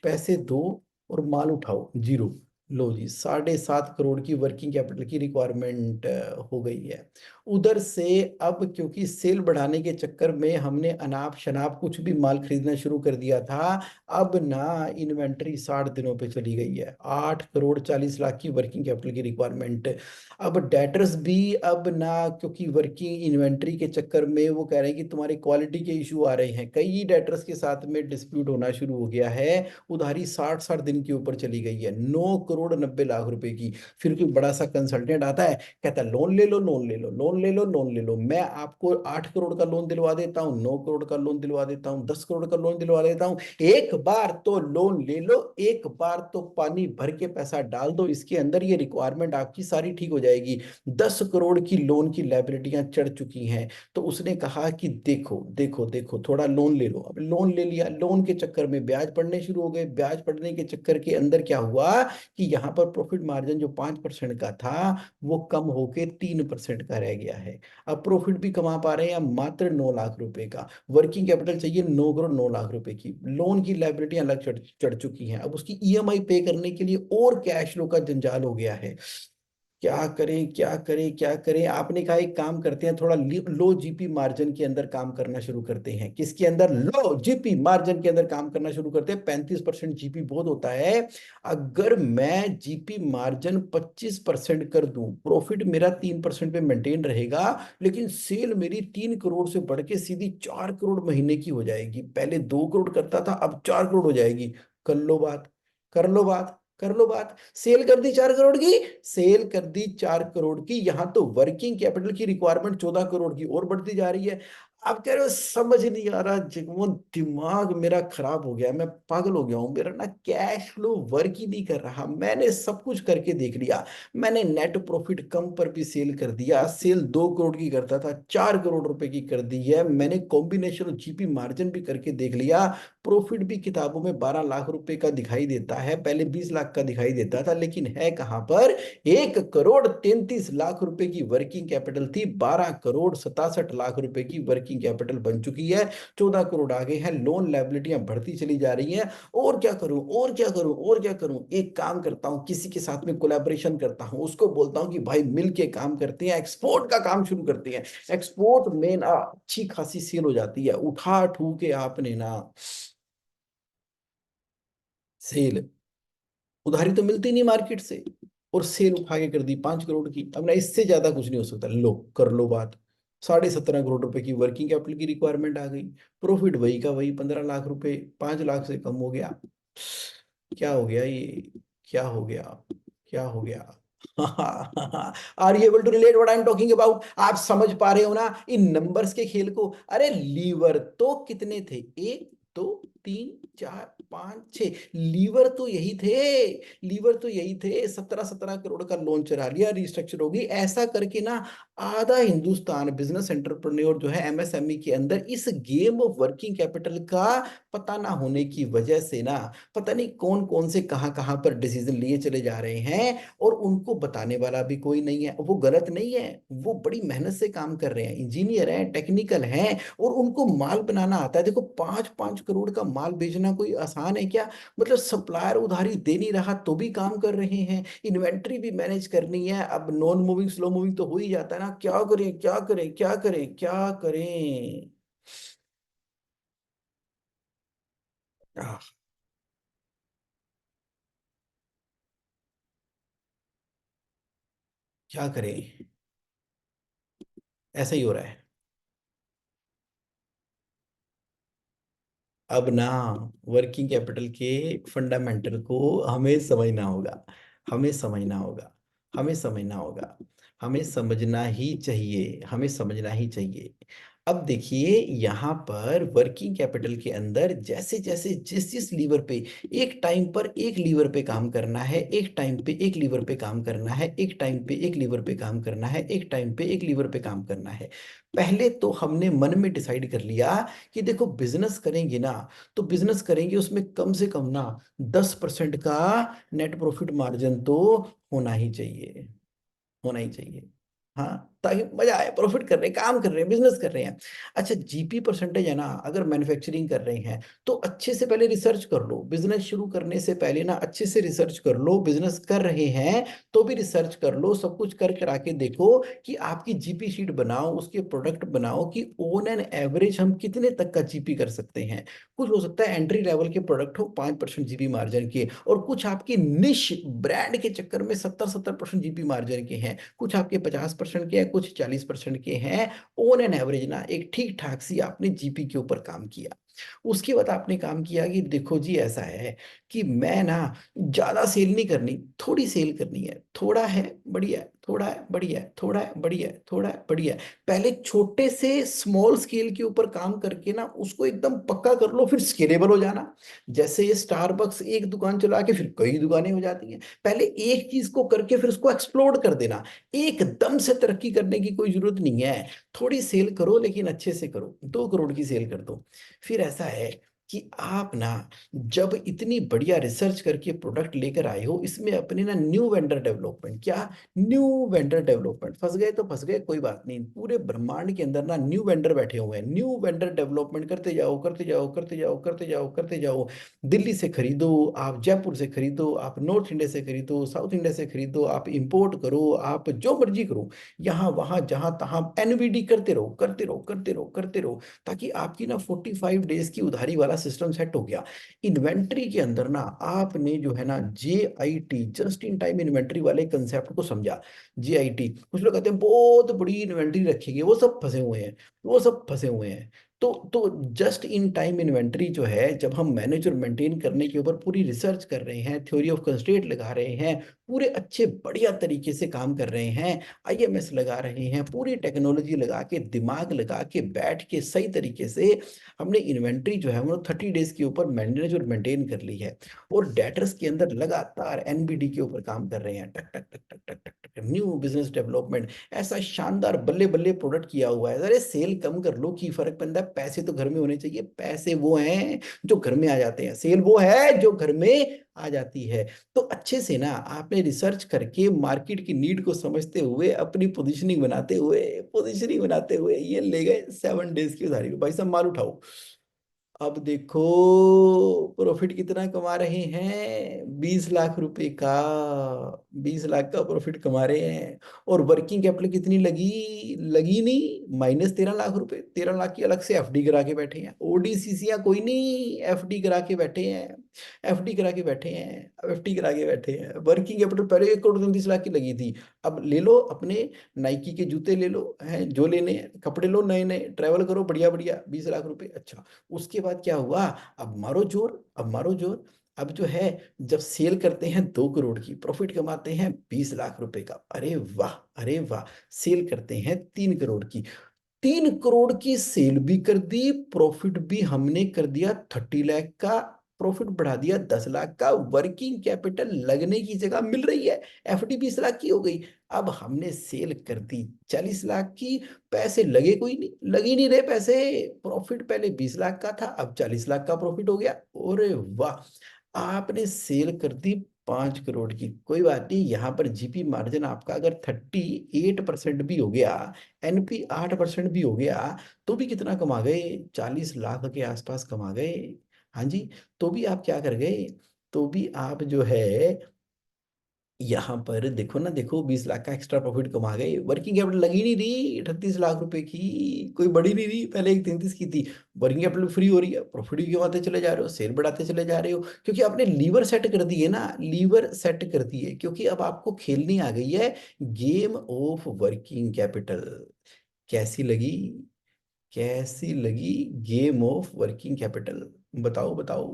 पैसे दो और माल उठाओ जीरो। लो जी, 7.5 करोड़ की वर्किंग कैपिटल की रिक्वायरमेंट हो गई है। उधर से अब क्योंकि सेल बढ़ाने के चक्कर में हमने अनाप शनाप कुछ भी माल खरीदना शुरू कर दिया था, अब ना इन्वेंट्री 60 दिनों पे चली गई है। 8 करोड़ 40 लाख की वर्किंग कैपिटल की रिक्वायरमेंट। अब डेटर्स भी अब ना, क्योंकि वर्किंग इन्वेंट्री के चक्कर में वो कह रहे हैं कि तुम्हारे क्वालिटी के इशू आ रहे हैं, कई डेटर्स के साथ में डिस्प्यूट होना शुरू हो गया है। उधारी 60-60 दिन के ऊपर चली गई है, 9 करोड़ 90 लाख रुपए की। फिर कोई बड़ा सा कंसल्टेंट आता है, कहता है लोन ले लो, लोन ले लो, लोन ले लो, लोन ले लो, मैं आपको 8 करोड़ का लोन दिलवा देता हूँ, 9 करोड़ का लोन दिलवा देता हूँ, 10 करोड़ का लोन दिलवा देता हूँ। एक बार तो लोन ले लो, एक बार तो पानी भर के पैसा डाल दो इसके अंदर, ये रिक्वायरमेंट आपकी सारी ठीक हो जाएगी। 10 करोड़ की लोन की लाइबिलिटियां चढ़ चुकी हैं। तो उसने कहा कि देखो देखो देखो, थोड़ा लोन ले लो। अब लोन ले लिया, लोन के चक्कर में ब्याज पड़ने शुरू हो गए, ब्याज पड़ने के चक्कर के अंदर क्या हुआ कि यहाँ पर प्रॉफिट मार्जिन जो 5% का था वो कम होके 3% का रह गया है। अब प्रॉफिट भी कमा पा रहे हैं मात्र 9 लाख रुपए का, वर्किंग कैपिटल चाहिए 9 करोड़ 9 लाख रुपए की, लोन की लाइबिलिटी अलग चढ़ चढ़ चुकी हैं। अब उसकी ईएमआई पे करने के लिए और कैश फ्लो का जंजाल हो गया है। क्या करें क्या करें क्या करें। आपने कहा एक काम करते हैं, थोड़ा लो जीपी मार्जिन के अंदर काम करना शुरू करते हैं। किसके अंदर, लो जीपी मार्जिन के अंदर काम करना शुरू करते हैं। 35% जीपी बहुत होता है। अगर मैं जीपी मार्जिन 25% कर दूं, प्रॉफिट मेरा 3% पे मेंटेन रहेगा, लेकिन सेल मेरी 3 करोड़ से बढ़ के सीधी 4 करोड़ महीने की हो जाएगी। पहले 2 करोड़ करता था, अब 4 करोड़ हो जाएगी। कर लो बात, कर लो बात, कर लो बात। सेल कर दी 4 करोड़ की, सेल कर दी 4 करोड़ की, यहां तो वर्किंग कैपिटल की रिक्वायरमेंट 14 करोड़ की और बढ़ती जा रही है। आप कह रहे हो समझ नहीं आ रहा वो, दिमाग मेरा खराब हो गया, मैं पागल हो गया हूं, मेरा ना कैश फ्लो वर्क ही नहीं कर रहा। मैंने सब कुछ करके देख लिया, मैंने नेट प्रॉफिट कम पर भी सेल कर दिया, सेल 2 करोड़ की करता था 4 करोड़ रुपए की कर दी है मैंने, कॉम्बिनेशन और जीपी मार्जिन भी करके देख लिया। प्रॉफिट भी किताबों में 12 लाख रुपए का दिखाई देता है, पहले 20 लाख का दिखाई देता था, लेकिन है कहां पर, 1 करोड़ 33 लाख रुपए की वर्किंग कैपिटल थी, 12 करोड़ 67 लाख रुपए की वर्किंग वर्किंग कैपिटल बन चुकी है, 14 करोड़ आ गए हैं, लोन लायबिलिटियां बढ़ती चली जा रही हैं। और क्या करूं, और क्या करूं, और क्या करूं? एक काम करता हूं, किसी के साथ में कोलैबोरेशन करता हूं, उसको बोलता हूं कि भाई मिल के काम करते हैं, एक्सपोर्ट का काम शुरू करते हैं। एक्सपोर्ट में ना अच्छी खासी सेल हो जाती है, उठा ठू के आपने ना सेल, उधारी तो मिलती नहीं मार्केट से, और सेल उठा के कर दी 5 करोड़ की। अब ना इससे ज्यादा कुछ नहीं हो सकता, लो कर लो बात। 17.5 करोड़ रुपए की वर्किंग कैपिटल की रिक्वायरमेंट आ गई, प्रॉफिट वही का वही 15 लाख रुपए, 5 लाख से कम हो गया। क्या हो गया ये, क्या हो गया, क्या हो गया? Are you able to relate what I am talking about? आप समझ पा रहे हो ना इन नंबर्स के खेल को? अरे लीवर तो कितने थे, 1 2 3 4 5 6, लीवर तो यही थे, लीवर तो यही थे। 17-17 करोड़ का लोन चला लिया, रिस्ट्रक्चर होगी, ऐसा करके ना आधा हिंदुस्तान बिजनेस एंटरप्रेन्योर जो है एमएसएमई के अंदर इस गेम ऑफ वर्किंग कैपिटल का पता ना होने की वजह से ना, पता नहीं कौन कौन से कहां कहां पर डिसीजन लिए चले जा रहे हैं, और उनको बताने वाला भी कोई नहीं है। वो गलत नहीं है, वो बड़ी मेहनत से काम कर रहे हैं, इंजीनियर हैं, टेक्निकल हैं, और उनको माल बनाना आता है। देखो 5-5 करोड़ का माल बेचना कोई आसान है क्या? मतलब सप्लायर उधारी दे नहीं रहा तो भी काम कर रहे हैं, इन्वेंट्री भी मैनेज करनी है, अब नॉन मूविंग स्लो मूविंग तो हो ही जाता है ना। क्या करें, क्या करें, क्या करें, क्या करें? आह, क्या करें? ऐसा ही हो रहा है। अब ना वर्किंग कैपिटल के फंडामेंटल को हमें समझना होगा, हमें समझना होगा, हमें समझना होगा, हमें समझना ही चाहिए, हमें समझना ही चाहिए। अब देखिए यहाँ पर वर्किंग कैपिटल के अंदर जैसे जैसे जिस जिस लीवर पे, एक टाइम पर एक लीवर पे काम करना है, एक टाइम पे एक लीवर पे काम करना है, एक टाइम पे एक लीवर पे काम करना है, एक टाइम पे एक लीवर पे काम करना है। पहले तो हमने मन में डिसाइड कर लिया कि देखो बिजनेस करेंगे ना, तो बिजनेस करेंगे उसमें कम से कम ना 10% का नेट प्रॉफिट मार्जिन तो होना ही चाहिए, होना ही चाहिए। हाँ, ताकि मजा आए, प्रॉफिट कर रहे हैं, काम कर रहे हैं, बिजनेस कर रहे हैं। अच्छा जीपी परसेंटेज है ना, अगर मैन्युफैक्चरिंग कर रहे हैं तो अच्छे से पहले रिसर्च कर लो, बिजनेस शुरू करने से पहले ना अच्छे से रिसर्च कर लो, बिजनेस कर रहे हैं तो भी रिसर्च कर लो, सब कुछ कर करा के देखो कि आपकी जीपी शीट बनाओ, उसके प्रोडक्ट बनाओ कि ऑन एन एवरेज हम कितने तक का जीपी कर सकते हैं। कुछ हो सकता है एंट्री लेवल के प्रोडक्ट हो 5% जीपी मार्जिन के, और कुछ आपकी निश ब्रांड के चक्कर में 70-70% जीपी मार्जिन के हैं, कुछ आपके 50% के हैं, कुछ 40% के हैं। ऑन एन एवरेज ना एक ठीक ठाक सी आपने जीपी के ऊपर काम किया। उसके बाद आपने काम किया कि देखो जी ऐसा है कि मैं ना ज्यादा सेल नहीं करनी, थोड़ी सेल करनी है, थोड़ा है बढ़िया है, थोड़ा है बढ़िया है, थोड़ा है बढ़िया है, थोड़ा है बढ़िया है। पहले छोटे से स्मॉल स्केल के ऊपर काम करके ना उसको एकदम पक्का कर लो, फिर स्केलेबल हो जाना। जैसे ये स्टारबक्स एक दुकान चला के फिर कई दुकानें हो जाती हैं, पहले एक चीज को करके फिर उसको एक्सप्लोर कर देना। एकदम से तरक्की करने की कोई जरूरत नहीं है, थोड़ी सेल करो लेकिन अच्छे से करो, 2 करोड़ की सेल कर दो। फिर ऐसा है कि आप ना जब इतनी बढ़िया रिसर्च करके प्रोडक्ट लेकर आए हो, इसमें अपने ना न्यू वेंडर डेवलपमेंट, क्या न्यू वेंडर डेवलपमेंट, फंस गए तो फंस गए, कोई बात नहीं, पूरे ब्रह्मांड के अंदर ना न्यू वेंडर बैठे हुए हैं, न्यू वेंडर डेवलपमेंट करते जाओ, करते जाओ, करते जाओ, करते जाओ, करते जाओ। दिल्ली से खरीदो, आप जयपुर से खरीदो, आप नॉर्थ इंडिया से खरीदो, साउथ इंडिया से खरीदो, आप इंपोर्ट करो, आप जो मर्जी करो, यहाँ वहां जहां तहां एनवीडी करते रहो, करते रहो, करते रहो, करते रहो, ताकि आपकी ना 45 डेज की उधारी वाला सिस्टम सेट हो गया। इन्वेंट्री के अंदर ना आपने जो है ना JIT, just in time inventory वाले कंसेप्ट को समझा। JIT, कुछ लोग कहते हैं बहुत बड़ी इन्वेंट्री रखेंगे, वो सब फंसे हुए हैं, वो सब फंसे हुए हैं। तो जस्ट इन टाइम इन्वेंट्री जो है, जब हम मैनेज और मेंटेन करने के ऊपर पूरी रिसर्च कर रहे हैं, थ्योरी ऑफ कंस्ट्रेंट लगा रहे हैं, पूरे अच्छे बढ़िया तरीके से काम कर रहे हैं, IMS लगा रहे हैं, पूरी टेक्नोलॉजी लगा के, दिमाग लगा के, बैठ के सही तरीके से हमने इन्वेंट्री जो है वो 30 डेज के ऊपर मैनेज और मेंटेन कर ली है, और डेटर्स के अंदर लगातार NBD के ऊपर काम कर रहे हैं, टक टक टक टक टक टक टक, न्यू बिजनेस डेवलपमेंट, ऐसा शानदार बल्ले बल्ले प्रोडक्ट किया हुआ है। अरे सेल कम कर लो, की फर्क पड़ता है, पैसे तो घर में होने चाहिए, पैसे वो हैं जो घर में आ जाते हैं, सेल वो है जो घर में आ जाती है। तो अच्छे से ना आपने रिसर्च करके मार्केट की नीड को समझते हुए अपनी पोजीशनिंग बनाते हुए ये ले गए 7 डेज की उधारी। भाई साहब माल उठाओ। अब देखो प्रॉफिट कितना कमा रहे हैं, 20 लाख रुपए का, 20 लाख का प्रॉफिट कमा रहे हैं। और वर्किंग कैपिटल कितनी लगी, लगी नहीं, -13 लाख रुपए। 13 लाख की अलग से एफडी करा के बैठे हैं, ओडीसीसी कोई नहीं, एफडी करा के बैठे हैं, एफडी करा के बैठे हैं, एफडी करा के बैठे हैं। वर्किंग कैपिटल पहले 1 करोड़ 29 लाख की लगी थी, अब ले लो अपने नाइकी के जूते ले लो, हैं जो लेने हैं, कपड़े लो नए नए, ट्रैवल करो बढ़िया बढ़िया, 20 लाख रुपए। अच्छा, उसके बाद क्या हुआ, अब मारो जोर, अब मारो जोर। अब जो है, जब सेल करते हैं 2 करोड़ की, प्रॉफिट कमाते हैं 20 लाख रुपए का, अरे वाह, अरे वाह। सेल करते हैं 3 करोड़ की, 3 करोड़ की सेल भी कर दी, प्रॉफिट भी हमने कर दिया 30 लाख का, प्रॉफिट बढ़ा दिया 10 लाख का, वर्किंग कैपिटल लगने की जगह मिल रही है, एफडी 20 लाख की हो गई। अब हमने सेल कर दी 40 लाख की, पैसे लगे कोई नहीं, लग ही नहीं रहे पैसे, प्रॉफिट पहले 20 लाख का था, अब 40 लाख का प्रॉफिट हो गया। अरे वाह, आपने सेल कर दी 5 करोड़ की, कोई बात नहीं, यहाँ पर जीपी मार्जिन आपका अगर 38% भी हो गया, एनपी 8% भी हो गया, तो भी कितना कमा गए, 40 लाख के आसपास कमा गए। हाँ जी, तो भी आप क्या कर गए, तो भी आप जो है यहाँ पर देखो ना, देखो 20 लाख का एक्स्ट्रा प्रॉफिट कमा गए, वर्किंग कैपिटल लगी नहीं रही 38 लाख रुपए की, कोई बढ़ी नहीं रही, पहले 133 की थी, वर्किंग कैपिटल फ्री हो रही है, प्रॉफिट भी कमाते चले जा रहे हो, सेल बढ़ाते चले जा रहे हो, क्योंकि आपने लीवर सेट कर दिए ना, लीवर सेट कर दिए, क्योंकि अब आपको खेलनी आ गई है गेम ऑफ वर्किंग कैपिटल। कैसी लगी, कैसी लगी गेम ऑफ वर्किंग कैपिटल, बताओ बताओ,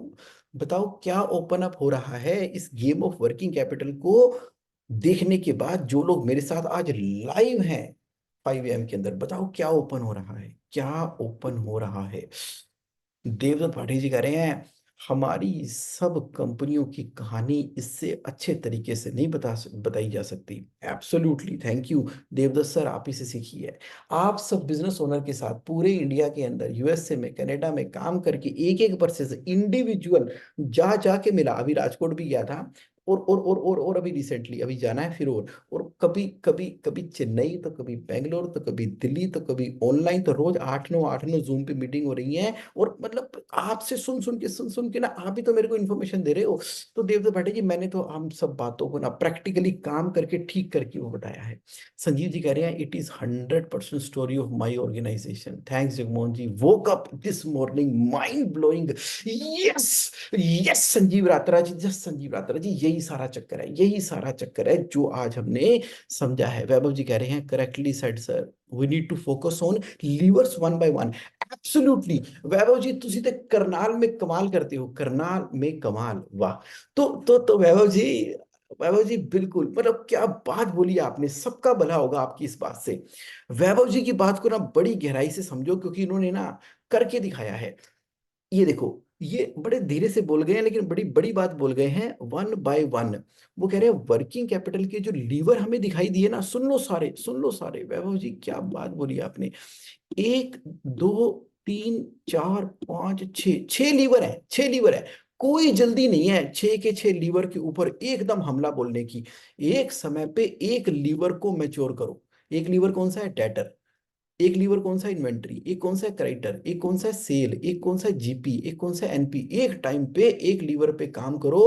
बताओ क्या ओपन अप हो रहा है इस गेम ऑफ वर्किंग कैपिटल को देखने के बाद, जो लोग मेरे साथ आज लाइव हैं 5 AM के अंदर, बताओ क्या ओपन हो रहा है, क्या ओपन हो रहा है। देवदत्त पाठी जी कह रहे हैं, हमारी सब कंपनियों की कहानी इससे अच्छे तरीके से नहीं बताई जा सकती। Absolutely, thank you Devdutt sir, आप ही से सीखी है। आप सब बिजनेस ओनर के साथ पूरे इंडिया के अंदर, यूएसए में, कनाडा में काम करके एक एक परसेस इंडिविजुअल जा जा के मिला, अभी राजकोट भी गया था, और अभी रिसेंटली अभी जाना है फिर, और कभी कभी कभी चेन्नई, तो कभी बेंगलोर, तो कभी दिल्ली, तो कभी ऑनलाइन, तो रोज 8-9 जूम पे मीटिंग हो रही है। और मतलब आपसे सुन सुन के ना, आप भी तो मेरे को इन्फॉर्मेशन दे रहे हो। तो देवदत्त भाटी जी, मैंने तो हम सब बातों को ना प्रैक्टिकली काम करके ठीक करके वो बताया है। संजीव जी कह रहे हैं, it is 100% story of my organization, thanks Jagmohan ji, woke up this morning mind blowing. Yes, yes Sanjeev Ratra ji, yes Sanjeev Ratra ji, यही सारा चक्कर है, यही सारा चक्कर है जो आज हमने समझा है। वैभव जी कह रहे हैं, correctly said sir, we need to focus on levers one by one. Absolutely Vaibhav ji, तुसी तो करनाल में कमाल करते हो, करनाल में कमाल, वाह। तो वैभव जी, वैभव जी बिल्कुल, मतलब क्या बात बोली आपने, सबका भला होगा आपकी इस बात से। वैभव जी की बात को ना बड़ी गहराई से समझो, क्योंकि इन्होंने ना करके दिखाया है। ये देखो, ये बड़े धीरे से बोल गए हैं, लेकिन बड़ी बड़ी बात बोल गए हैं, वन बाय वन। वो कह रहे हैं वर्किंग कैपिटल के जो लीवर हमें दिखाई दिए ना, सुन लो सारे, सुन लो सारे, वैभव जी क्या बात बोली आपने। 1 2 3 4 5 6, 6 लीवर है, 6 लीवर है, कोई जल्दी नहीं है 6 के 6 लीवर के ऊपर एकदम हमला बोलने की। एक समय पे एक लीवर को मैच्योर करो। एक लीवर कौन सा है, डेटर। एक लीवर कौन सा, इन्वेंट्री। एक कौन सा है, क्रेडिटर। एक कौन सा है, सेल। एक कौन सा है, जीपी। एक कौन सा है, एनपी। एक टाइम पे एक लीवर पे काम करो,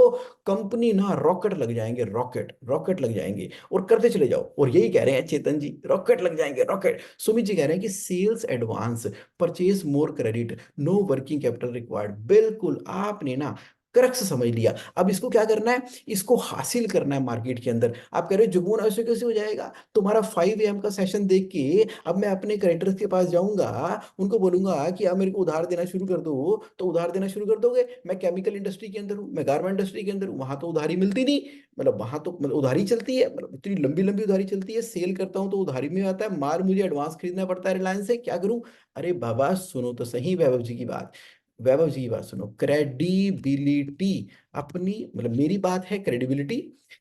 कंपनी ना रॉकेट लग जाएंगे, रॉकेट रॉकेट लग जाएंगे, और करते चले जाओ। और यही कह रहे हैं चेतन जी, रॉकेट लग जाएंगे, रॉकेट। सुमित जी कह रहे हैं कि sales advance, purchase more credit, no working capital required. बिल्कुल आपने ना क्रक्स समझ लिया। अब इसको क्या करना है, इसको हासिल करना है मार्केट के अंदर। आप कह रहे हो जुगनू ऐसे कैसे हो जाएगा, तुम्हारा 5 AM का सेशन देख के अब मैं अपने क्रेडिटर्स के पास जाऊंगा, उनको बोलूंगा कि आप मेरे को उधार देना शुरू कर दो, तो उधार देना शुरू कर दोगे। मैं केमिकल इंडस्ट्री के अंदर हूँ, मैं गारमेंट इंडस्ट्री के अंदर हूँ, वहां तो उधारी मिलती नहीं, मतलब वहां तो मतलब उधारी चलती है, मतलब इतनी लंबी लंबी उधारी चलती है। सेल करता हूँ तो उधारी में आता है, माल मुझे एडवांस खरीदना पड़ता है रिलायंस से, क्या करूं। अरे बाबा सुनो तो सही वैभव जी की बात, वैभव जी की बात सुनो, क्रेडिबिलिटी, अपनी मतलब मेरी बात है क्रेडिबिलिटी,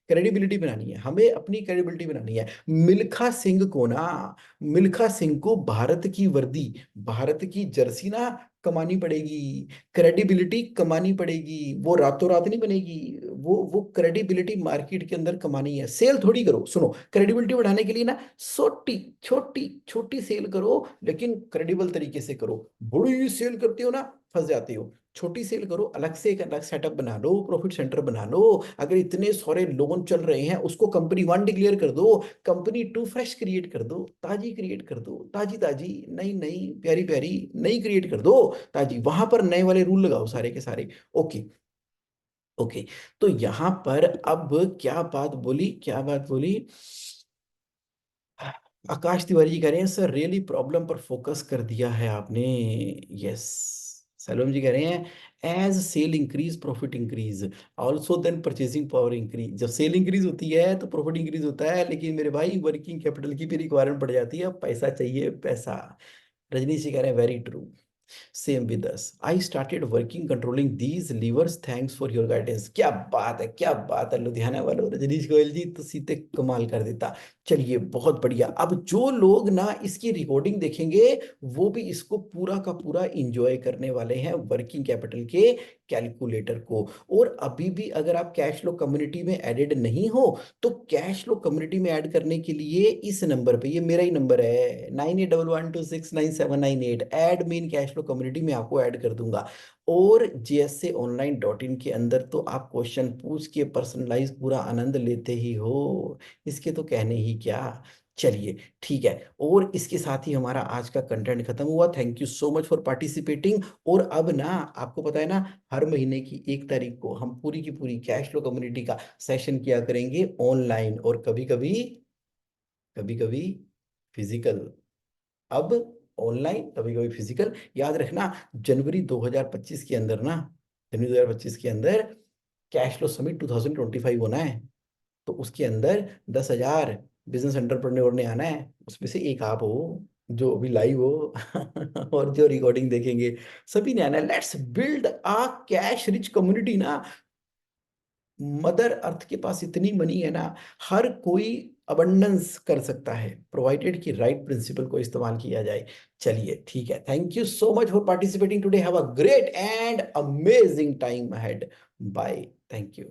क्रेडिबिलिटी बनानी है हमें, अपनी क्रेडिबिलिटी बनानी है। मिल्खा सिंह को ना, मिल्खा सिंह को भारत की वर्दी, भारत की जर्सी ना कमानी पड़ेगी, क्रेडिबिलिटी कमानी पड़ेगी, वो रातों रात नहीं बनेगी। वो क्रेडिबिलिटी मार्केट के अंदर कमानी है, सेल थोड़ी करो। सुनो, क्रेडिबिलिटी बढ़ाने के लिए ना छोटी छोटी छोटी सेल करो, लेकिन क्रेडिबल तरीके से करो। बड़ी सेल करते हो ना, फंस जाते हो। छोटी सेल करो, अलग से एक अलग सेटअप बना लो, प्रॉफिट सेंटर बना लो। अगर इतने सारे लोन चल रहे हैं, उसको कंपनी वन डिक्लेयर कर दो, कंपनी टू फ्रेश क्रिएट कर दो, ताजी क्रिएट कर दो, ताजी ताजी नई नई प्यारी प्यारी नई क्रिएट कर दो, ताजी। वहां पर नए वाले रूल लगाओ सारे के सारे। Okay, okay. तो यहां पर अब क्या बात बोली, क्या बात बोली, आकाश तिवारी जी कह रहे हैं सर रियली प्रॉब्लम पर फोकस कर दिया है आपने। यस। सलोम जी कह रहे हैं as sale increase profit increase, also then purchasing power increase. जब सेल इंक्रीज होती है तो प्रॉफिट इंक्रीज होता है, लेकिन मेरे भाई वर्किंग कैपिटल की भी रिक्वायरमेंट पड़ जाती है, पैसा चाहिए पैसा। रजनीश जी कह रहे हैं very true, same with us, I started working controlling these levers, thanks for your guidance. क्या बात है, क्या बात है लुधियाना वालों, रजनीश गोयल जी तो सीधे कमाल कर देता। चलिए बहुत बढ़िया। अब जो लोग ना इसकी रिकॉर्डिंग देखेंगे, वो भी इसको पूरा का पूरा इंजॉय करने वाले हैं, वर्किंग कैपिटल के कैलकुलेटर को। और अभी भी अगर आप कैश फ्लो कम्युनिटी में एडेड नहीं हो, तो कैश फ्लो कम्युनिटी में ऐड करने के लिए इस नंबर पे, ये मेरा ही नंबर है 9811269798, add mean cash flow community में आपको ऐड कर दूंगा। और JSAonline.in के अंदर तो आप क्वेश्चन पूछ के पर्सनलाइज पूरा आनंद लेते ही हो, इसके तो कहने ही क्या। चलिए ठीक है, और इसके साथ ही हमारा आज का कंटेंट खत्म हुआ। Thank you so much for participating. और अब ना आपको पता है ना, हर महीने की 1 तारीख को हम पूरी की पूरी कैश फ्लो कम्युनिटी का सेशन किया करेंगे ऑनलाइन, और कभी कभी, कभी कभी फिजिकल। अब ऑनलाइन, कभी कभी फिजिकल। याद रखना, जनवरी 2025 के अंदर ना, जनवरी 2025 के अंदर कैश फ्लो समिट 2025 होना है। तो उसके अंदर 10,000 बिजनेस एंटरप्रेन्योर ने आना है, उसमें से एक आप हो जो अभी लाइव हो और जो रिकॉर्डिंग देखेंगे, सभी ने आना है। Let's build a cash rich community ना। मदर अर्थ के पास इतनी मनी है ना, हर कोई अबंडेंस कर सकता है, प्रोवाइडेड कि राइट प्रिंसिपल को इस्तेमाल किया जाए। चलिए ठीक है, thank you so much for participating today, have a great and amazing time ahead. Bye, thank you.